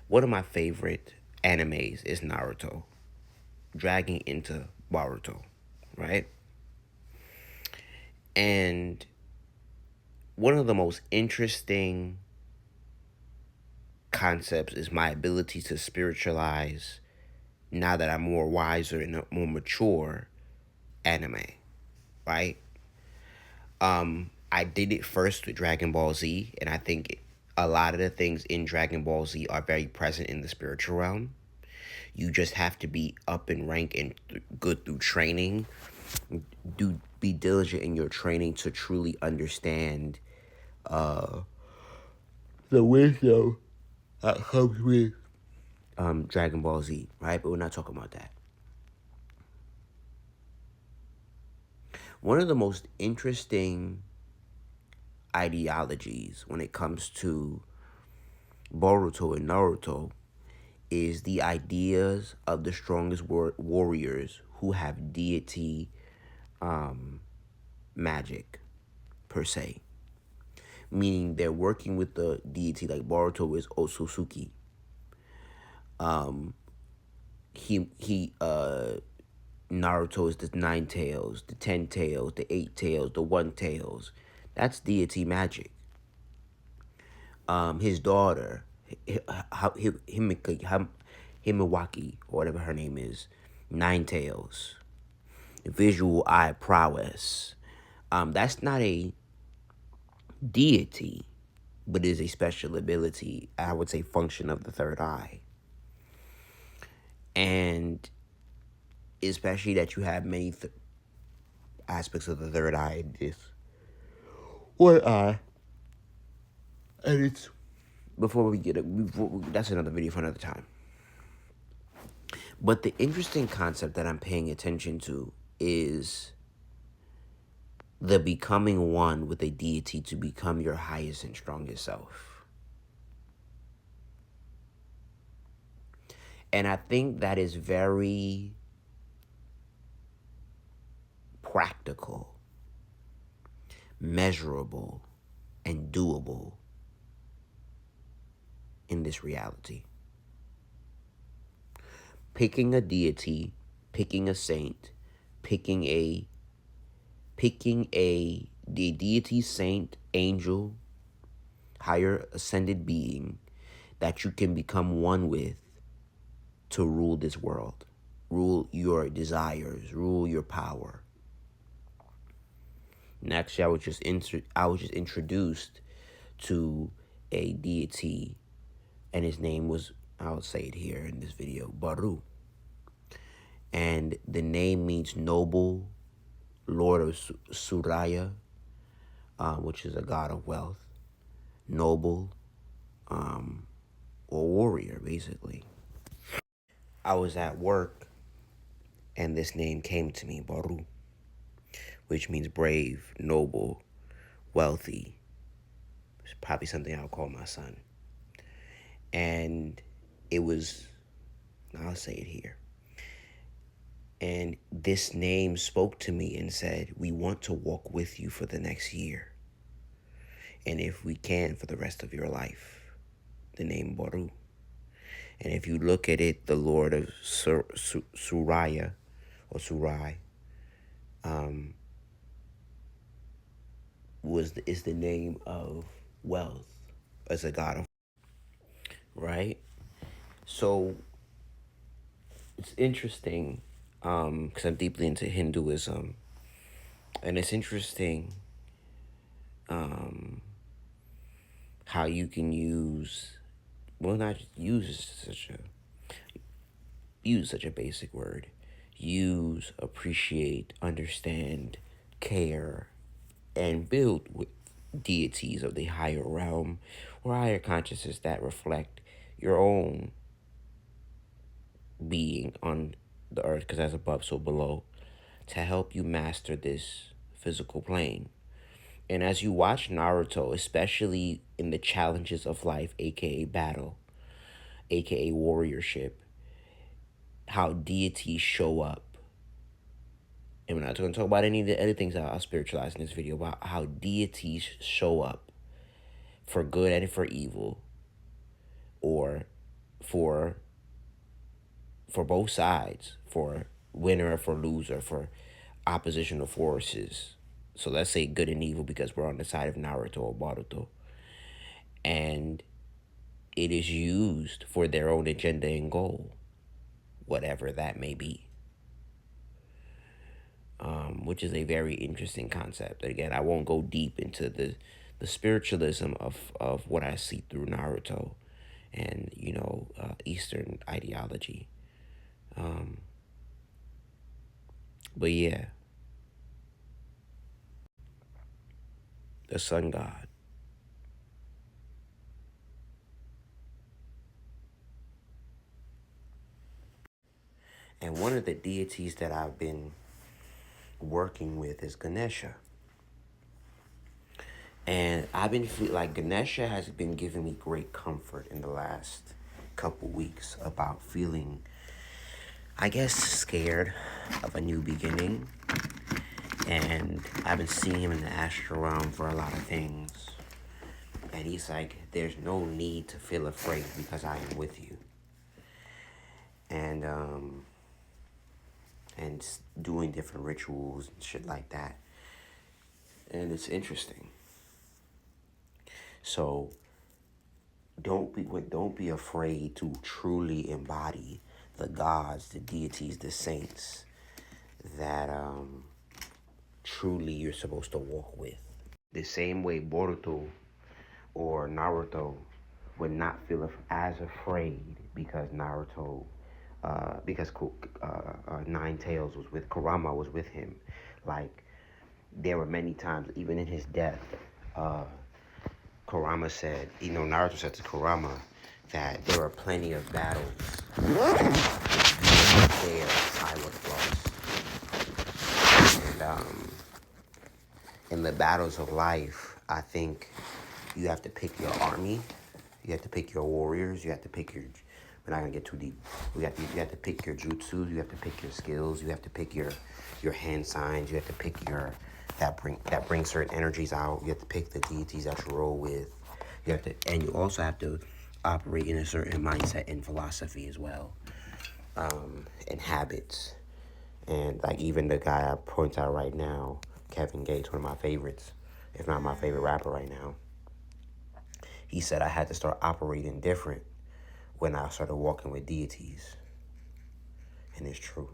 One of my favorite animes is Naruto, dragging into Boruto, right? And one of the most interesting concepts is my ability to spiritualize now that I'm more wiser and more mature anime, right? I did it first with Dragon Ball Z, and I think a lot of the things in Dragon Ball Z are very present in the spiritual realm. You just have to be up in rank and good through training. Be diligent in your training to truly understand the wisdom that comes with Dragon Ball Z, right? But we're not talking about that. One of the most interesting ideologies when it comes to Boruto and Naruto is the ideas of the strongest warriors who have deity magic, per se. Meaning they're working with the deity, like Boruto is Otsutsuki. Naruto is the 9 tails, the 10 tails, the 8 tails, the 1 tails. That's deity magic. His daughter, Himawaki, or whatever her name is, 9 tails. Visual eye prowess. That's not a deity, but is a special ability, I would say function of the third eye. And especially that you have many aspects of the third eye in this one eye. And it's, before we get it, that's another video for another time. But the interesting concept that I'm paying attention to is the becoming one with a deity to become your highest and strongest self. And I think that is very practical, measurable, and doable in this reality. Picking a deity, picking a saint, picking the deity, saint, angel, higher ascended being that you can become one with to rule this world, rule your desires, rule your power. And actually, I was just introduced to a deity, and his name was, I'll say it here in this video, Baru. And the name means noble, Lord of Suraya, which is a god of wealth, noble, or warrior, basically. I was at work, and this name came to me, Baru, which means brave, noble, wealthy. It's probably something I'll call my son. And it was, I'll say it here. And this name spoke to me and said, we want to walk with you for the next year. And if we can, for the rest of your life. The name Baru. And if you look at it, the Lord of Suraya, or Surai, is the name of wealth as a god of, right? So it's interesting, because I'm deeply into Hinduism, and it's interesting how you can use, well, not use such a basic word. Use, appreciate, understand, care, and build with deities of the higher realm or higher consciousness that reflect your own being on the earth, because as above, so below, to help you master this physical plane. And as you watch Naruto, especially in the challenges of life, aka battle, aka warriorship, how deities show up. And we're not going to talk about any of the other things that I'll spiritualize in this video, about how deities show up for good and for evil, or for both sides, for winner, for loser, for oppositional forces. So let's say good and evil because we're on the side of Naruto or Boruto. And it is used for their own agenda and goal, whatever that may be. Which is a very interesting concept. Again, I won't go deep into the spiritualism of what I see through Naruto and, Eastern ideology. But yeah, the sun god. And one of the deities that I've been working with is Ganesha. And I've been like Ganesha has been giving me great comfort in the last couple weeks about feeling, I guess, scared of a new beginning. And I've been seeing him in the astral realm for a lot of things. And he's like, there's no need to feel afraid because I am with you. And doing different rituals and shit like that. And it's interesting. So don't be afraid to truly embody the gods, the deities, the saints that truly you're supposed to walk with. The same way Boruto or Naruto would not feel as afraid because Naruto, because Nine Tails was with Kurama was with him. Like there were many times, even in his death, Kurama said, Naruto said to Kurama that there were plenty of battles there I would have lost. And in the battles of life, I think you have to pick your army, you have to pick your warriors, you have to pick your. We're not gonna get too deep. You have to pick your jutsu, you have to pick your skills, you have to pick your hand signs, you have to pick your that bring certain energies out. You have to pick the deities that you roll with. And you also have to operate in a certain mindset and philosophy as well, and habits. And like even the guy I point out right now, Kevin Gates, one of my favorites, if not my favorite rapper right now, he said I had to start operating different when I started walking with deities. And it's true.